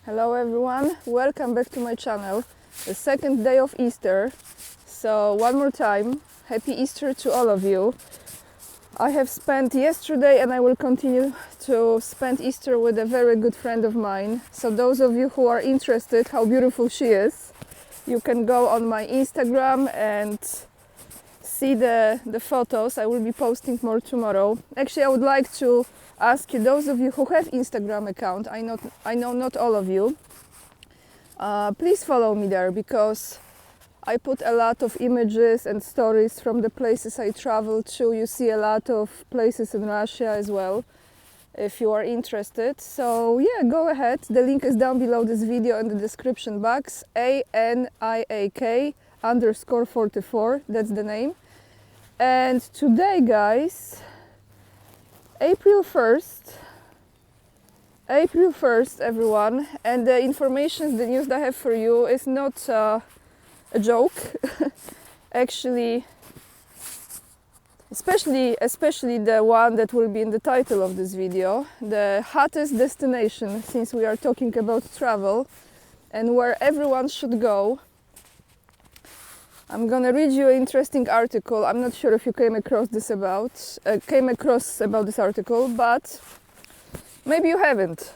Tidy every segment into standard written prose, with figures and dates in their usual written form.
Hello everyone, welcome back to my channel. The second day of Easter, so one more time, happy Easter to all of you. I have spent yesterday and I will continue to spend Easter with a very good friend of mine. So those of you who are interested how beautiful she is, you can go on my Instagram and see the photos. I will be posting more tomorrow. Actually, I would like to ask you, those of you who have Instagram account, I know not all of you, please follow me there, because I put a lot of images and stories from the places I travel to. You see a lot of places in Russia as well, if you are interested. So yeah, go ahead. The link is down below this video in the description box. ANIAK_44, that's the name. And today, guys, April 1st, everyone, and the information, the news that I have for you is not a joke. Actually, especially the one that will be in the title of this video, the hottest destination, since we are talking about travel and where everyone should go. I'm gonna read you an interesting article. I'm not sure if you came across about this article, but maybe you haven't.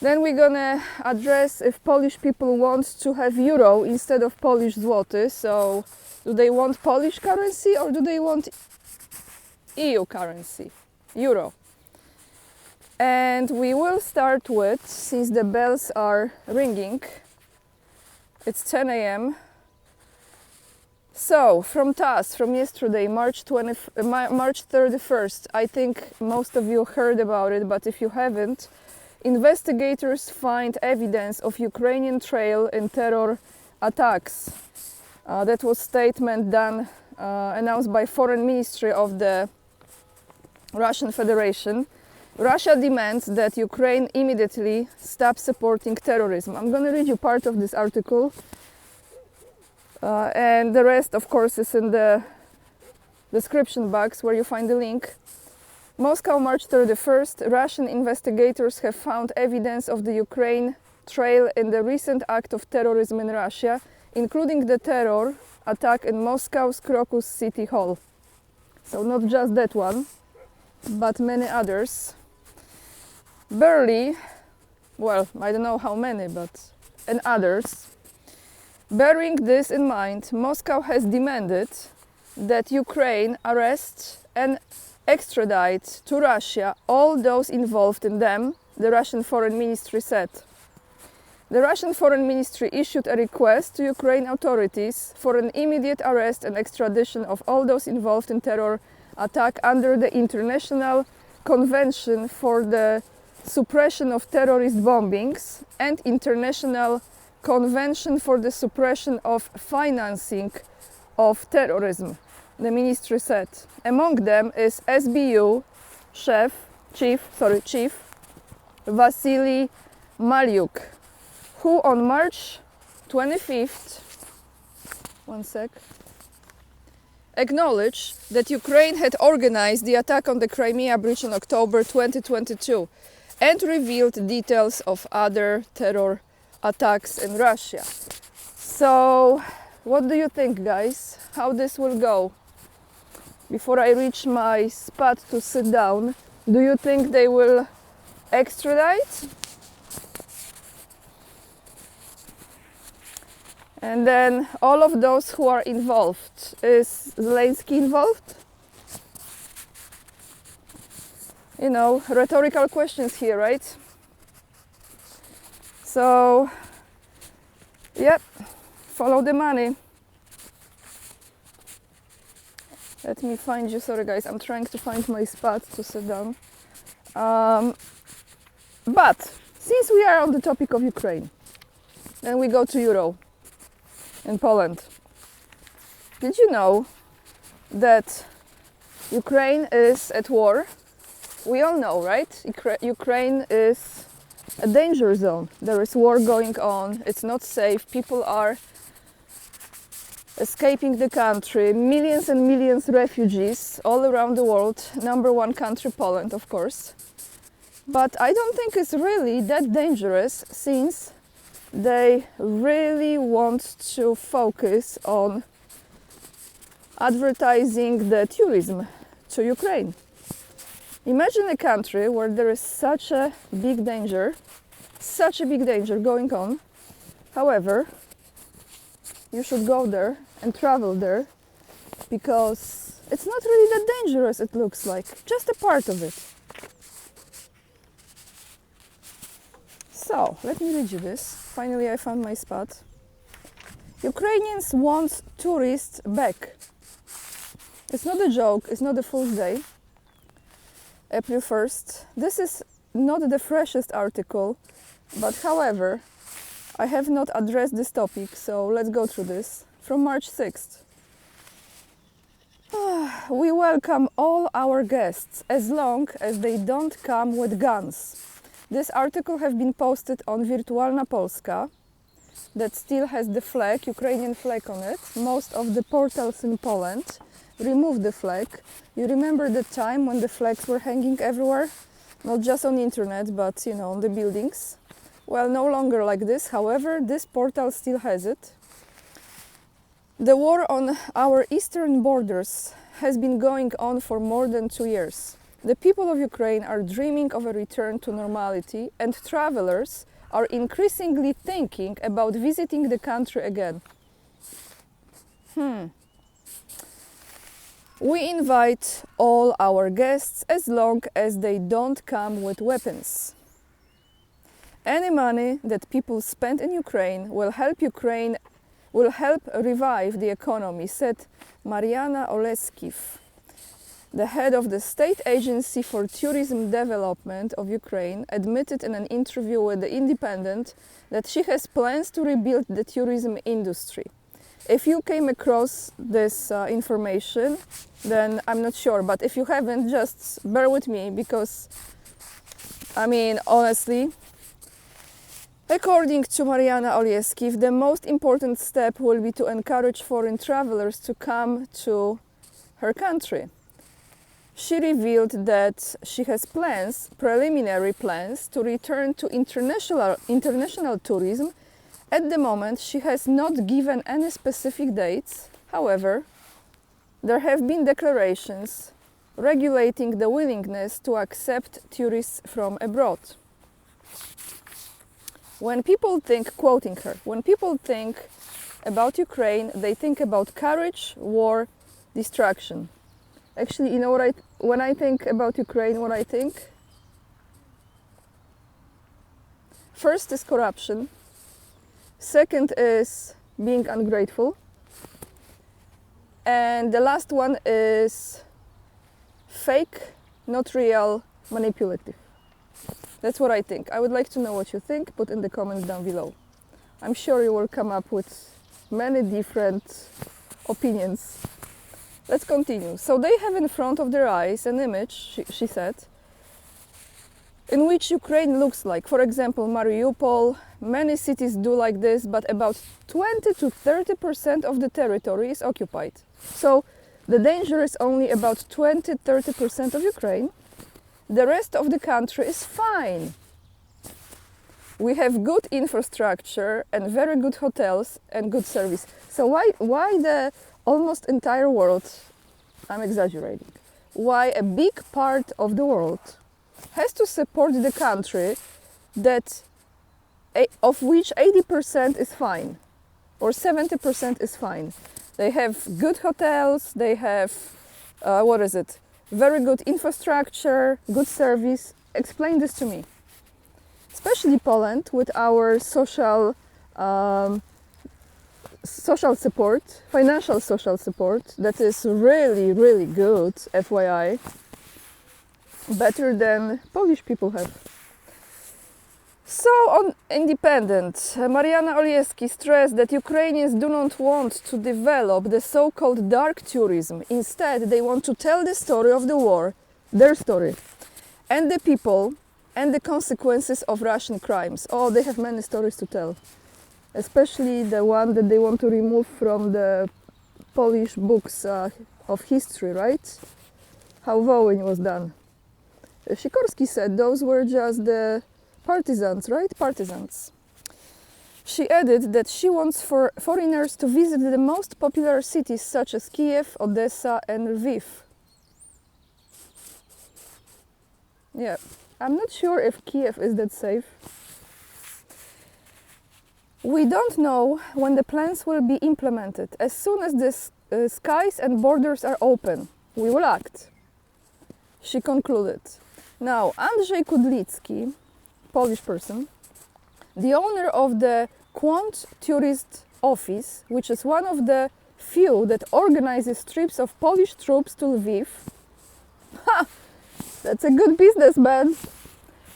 Then we're gonna address if Polish people want to have euro instead of Polish zloty. So, do they want Polish currency or do they want EU currency, euro? And we will start with, since the bells are ringing, it's 10 a.m. So, from TASS, from yesterday, March 31st, I think most of you heard about it, but if you haven't, investigators find evidence of Ukrainian trail in terror attacks. That was statement announced by Foreign Ministry of the Russian Federation. Russia demands that Ukraine immediately stop supporting terrorism. I'm going to read you part of this article. And the rest, of course, is in the description box where you find the link. Moscow, March 31st. Russian investigators have found evidence of the Ukraine trail in the recent act of terrorism in Russia, including the terror attack in Moscow's Crocus City Hall. So not just that one, but many others. Barely, well, I don't know how many, and others. Bearing this in mind, Moscow has demanded that Ukraine arrest and extradite to Russia all those involved in them, the Russian Foreign Ministry said. The Russian Foreign Ministry issued a request to Ukraine authorities for an immediate arrest and extradition of all those involved in terror attack under the International Convention for the Suppression of Terrorist Bombings and International Convention for the Suppression of Financing of Terrorism, the ministry said. Among them is SBU Chief Vasily Malyuk, who on March 25th, acknowledged that Ukraine had organized the attack on the Crimea Bridge in October 2022 and revealed details of other terror attacks in Russia. So, what do you think, guys? How this will go? Before I reach my spot to sit down, do you think they will extradite? And then all of those who are involved, is Zelensky involved? You know, rhetorical questions here, right? So, yep, follow the money. Let me find you, sorry guys, I'm trying to find my spot to sit down. But, since we are on the topic of Ukraine, then we go to Euro in Poland. Did you know that Ukraine is at war? We all know, right? Ukraine is a danger zone. There is war going on. It's not safe. People are escaping the country. Millions and millions of refugees all around the world. Number one country, Poland, of course. But I don't think it's really that dangerous, since they really want to focus on advertising the tourism to Ukraine. Imagine a country where there is such a big danger going on. However, you should go there and travel there, because it's not really that dangerous, it looks like, just a part of it. So, let me read you this. Finally, I found my spot. Ukrainians want tourists back. It's not a joke, it's not a Fool's Day. April 1st. This is not the freshest article, but however, I have not addressed this topic, so let's go through this. From March 6th. We welcome all our guests as long as they don't come with guns. This article has been posted on Wirtualna Polska, that still has the flag, Ukrainian flag on it. Most of the portals in Poland removed the flag. You remember the time when the flags were hanging everywhere? Not just on the internet, but on the buildings. Well, no longer like this. However, this portal still has it. The war on our eastern borders has been going on for more than 2 years. The people of Ukraine are dreaming of a return to normality, and travelers are increasingly thinking about visiting the country again. We invite all our guests as long as they don't come with weapons. Any money that people spend in Ukraine will help revive the economy, said Mariana Oleskiv, the head of the State Agency for Tourism Development of Ukraine, admitted in an interview with The Independent that she has plans to rebuild the tourism industry. If you came across this information, then I'm not sure, but if you haven't, just bear with me, because, honestly, according to Mariana Oleskiv, the most important step will be to encourage foreign travelers to come to her country. She revealed that she has preliminary plans, to return to international tourism. At the moment, she has not given any specific dates. However, there have been declarations regulating the willingness to accept tourists from abroad. When people think, quoting her, when people think about Ukraine, they think about courage, war, destruction. Actually, when I think about Ukraine, what I think? First is corruption. Second is being ungrateful. And the last one is fake, not real, manipulative. That's what I think. I would like to know what you think. Put in the comments down below. I'm sure you will come up with many different opinions. Let's continue. So they have in front of their eyes an image, she said, in which Ukraine looks like. For example, Mariupol. Many cities do like this, but about 20 to 30% of the territory is occupied. So the danger is only about 20-30% of Ukraine. The rest of the country is fine. We have good infrastructure and very good hotels and good service. So why the almost entire world, I'm exaggerating, why a big part of the world has to support the country of which 80% is fine, or 70% is fine? They have good hotels, they have, very good infrastructure, good service. Explain this to me. Especially Poland, with our social support, financial social support, that is really, really good, FYI. Better than Polish people have. So on Independent, Mariana Oleskiv stressed that Ukrainians do not want to develop the so-called dark tourism. Instead, they want to tell the story of the war, their story, and the people, and the consequences of Russian crimes. Oh, they have many stories to tell, especially the one that they want to remove from the Polish books of history, right? How Wołyń was done. Sikorski said those were just the partisans, right? Partisans. She added that she wants for foreigners to visit the most popular cities such as Kiev, Odessa and Lviv. Yeah, I'm not sure if Kiev is that safe. We don't know when the plans will be implemented. As soon as the skies and borders are open, we will act, she concluded. Now, Andrzej Kudlicki, Polish person, the owner of the Qwant Tourist Office, which is one of the few that organizes trips of Polish troops to Lviv, that's a good businessman,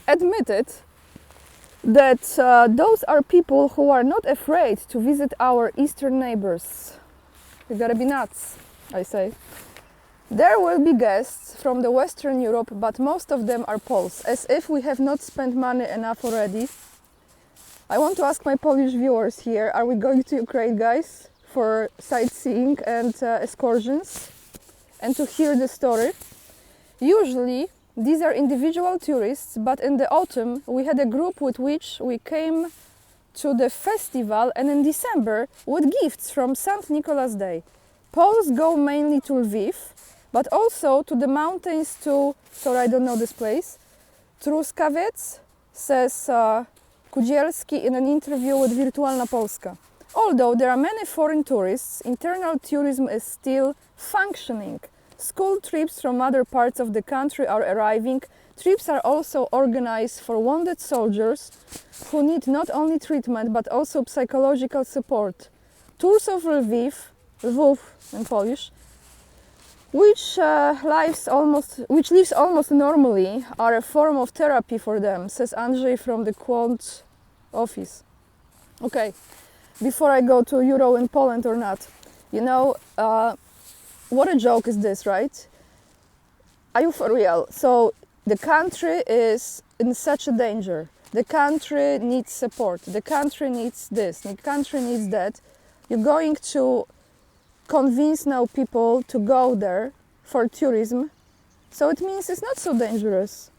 admitted that those are people who are not afraid to visit our eastern neighbors. You gotta be nuts, I say. There will be guests from the Western Europe, but most of them are Poles, as if we have not spent money enough already. I want to ask my Polish viewers here, are we going to Ukraine, guys, for sightseeing and excursions and to hear the story? Usually these are individual tourists, but in the autumn we had a group with which we came to the festival, and in December with gifts from St. Nicholas Day. Poles go mainly to Lviv, but also to the mountains to, sorry I don't know this place, Truskawiec, says Kudzielski in an interview with Wirtualna Polska. Although there are many foreign tourists, internal tourism is still functioning. School trips from other parts of the country are arriving. Trips are also organized for wounded soldiers who need not only treatment but also psychological support. Tours of Lviv in Polish, which lives almost normally, are a form of therapy for them, says Andrzej from the Qwant office. Okay, before I go to Euro in Poland or not, you know, what a joke is this, right? Are you for real? So the country is in such a danger. The country needs support. The country needs this. The country needs that. You're going to convince now people to go there for tourism. So it means it's not so dangerous.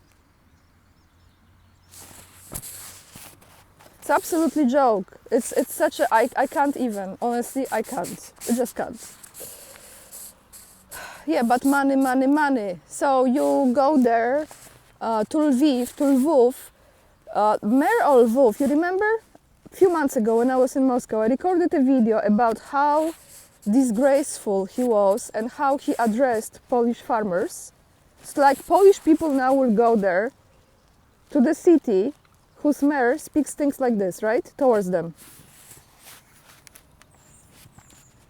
It's absolutely joke. It's such a... I can't even. Honestly, I can't. I just can't. Yeah, but money, money, money. So you go there to Lviv. Mayor of Lviv, you remember? A few months ago when I was in Moscow, I recorded a video about how disgraceful he was and how he addressed Polish farmers. It's like Polish people now will go there to the city whose mayor speaks things like this, right? Towards them.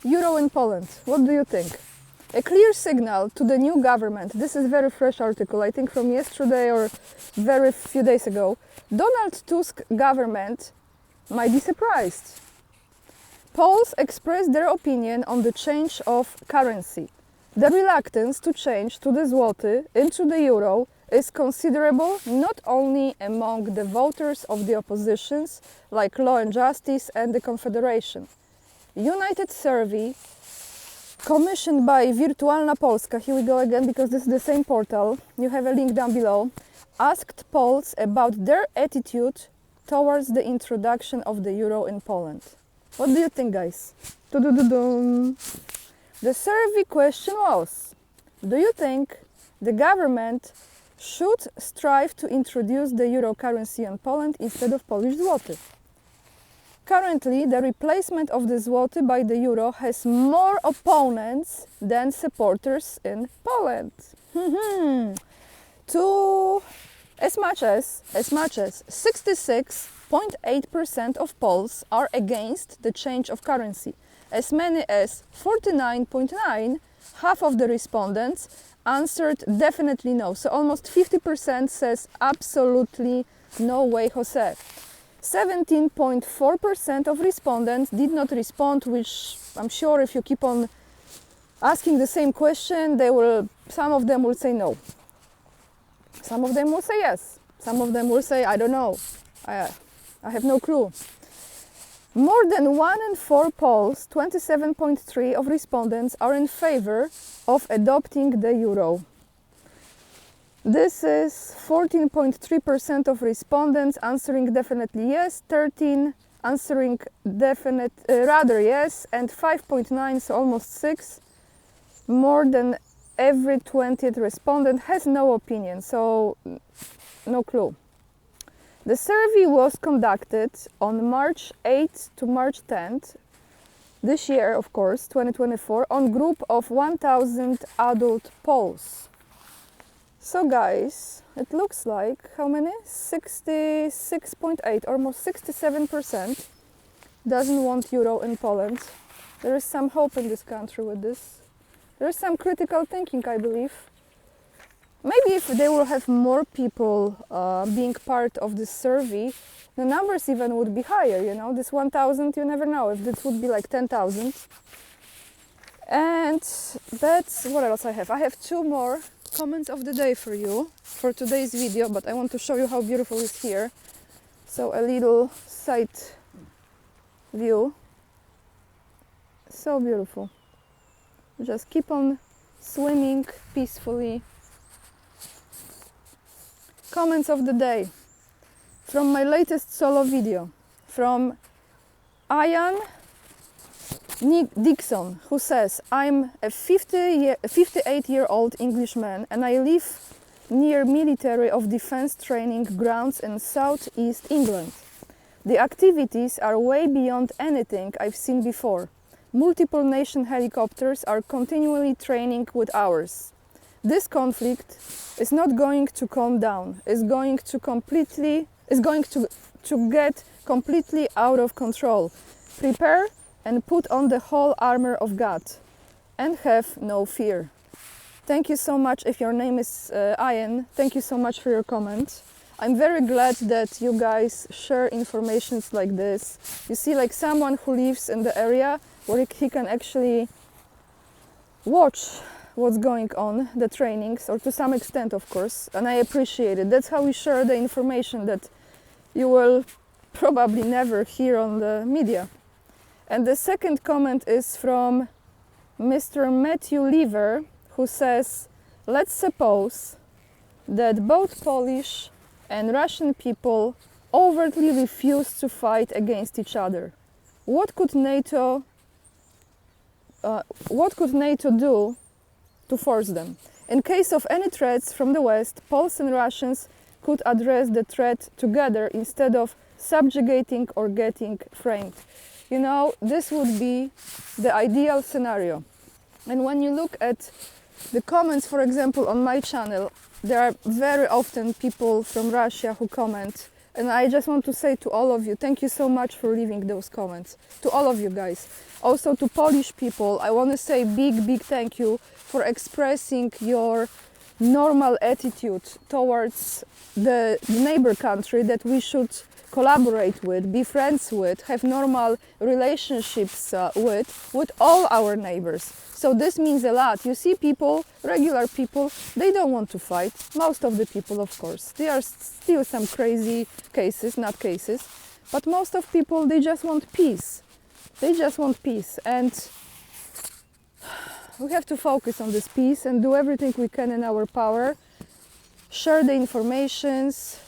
Euro in Poland, what do you think? A clear signal to the new government. This is a very fresh article, I think from yesterday or very few days ago. Donald Tusk government might be surprised. Poles expressed their opinion on the change of currency. The reluctance to change to the zloty into the euro is considerable not only among the voters of the oppositions like Law and Justice and the Confederation. United survey commissioned by Wirtualna Polska, here we go again because this is the same portal, you have a link down below, asked Poles about their attitude towards the introduction of the euro in Poland. What do you think, guys? The survey question was, do you think the government should strive to introduce the euro currency in Poland instead of Polish zloty? Currently, the replacement of the zloty by the euro has more opponents than supporters in Poland. As much as 66.8% of Poles are against the change of currency. As many as 49.9%, half of the respondents answered definitely no. So almost 50% says absolutely no way, Jose. 17.4% of respondents did not respond, which I'm sure if you keep on asking the same question, some of them will say no. Some of them will say yes. Some of them will say, I don't know. I have no clue. More than 1 in 4 Poles, 27.3% of respondents, are in favor of adopting the euro. This is 14.3% of respondents answering definitely yes, 13 answering definite rather yes, and 5.9, so almost 6, more than every 20th respondent has no opinion, so no clue. The survey was conducted on March 8th to March 10th this year, of course, 2024, on group of 1,000 adult Poles. So guys, it looks like, how many? 66.8, almost 67% doesn't want euro in Poland. There is some hope in this country with this. There is some critical thinking, I believe. Maybe if they will have more people being part of this survey, the numbers even would be higher, you know. This 1,000, you never know, if this would be like 10,000. And that's, what else I have? I have 2 more comments of the day for you, for today's video, but I want to show you how beautiful it is here. So a little side view. So beautiful. Just keep on swimming peacefully. Comments of the day from my latest solo video from Ian Dixon, who says, I'm a 58-year-old Englishman and I live near military of defense training grounds in southeast England. The activities are way beyond anything I've seen before. Multiple nation helicopters are continually training with ours. This conflict is not going to calm down. It's going to get completely out of control. Prepare and put on the whole armor of God and have no fear. Thank you so much. If your name is Ian, thank you so much for your comment. I'm very glad that you guys share informations like this. You see, like someone who lives in the area where he can actually watch what's going on, the trainings, or to some extent, of course, and I appreciate it. That's how we share the information that you will probably never hear on the media. And the second comment is from Mr. Matthew Lever, who says, let's suppose that both Polish and Russian people overtly refuse to fight against each other. What could NATO do to force them? In case of any threats from the West, Poles and Russians could address the threat together instead of subjugating or getting framed. You know, this would be the ideal scenario. And when you look at the comments, for example, on my channel, there are very often people from Russia who comment. And I just want to say to all of you, thank you so much for leaving those comments. To all of you guys. Also to Polish people, I want to say big thank you for expressing your normal attitude towards the neighbor country that we should collaborate with, be friends with, have normal relationships with all our neighbors. So this means a lot. You see people, regular people, they don't want to fight. Most of the people, of course. There are still some crazy cases, not cases. But most of people, they just want peace. They just want peace. And we have to focus on this peace and do everything we can in our power. Share the informations,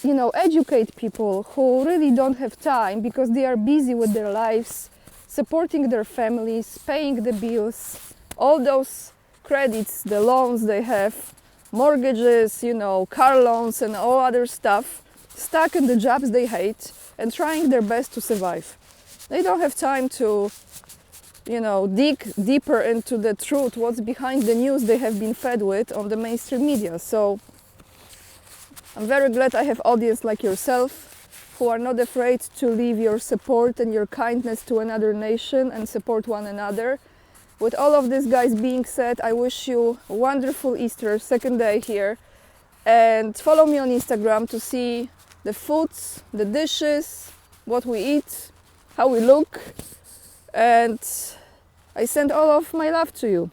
you know, educate people who really don't have time because they are busy with their lives, supporting their families, paying the bills, all those credits, the loans they have, mortgages, you know, car loans and all other stuff, stuck in the jobs they hate and trying their best to survive. They don't have time to, you know, dig deeper into the truth, what's behind the news they have been fed with on the mainstream media. So I'm very glad I have audience like yourself who are not afraid to leave your support and your kindness to another nation and support one another. With all of this, guys, being said, I wish you a wonderful Easter, second day here. And follow me on Instagram to see the foods, the dishes, what we eat, how we look. And I send all of my love to you.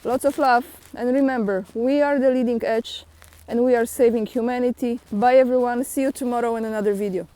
Lots of love. And remember, we are the leading edge and we are saving humanity. Bye everyone. See you tomorrow in another video.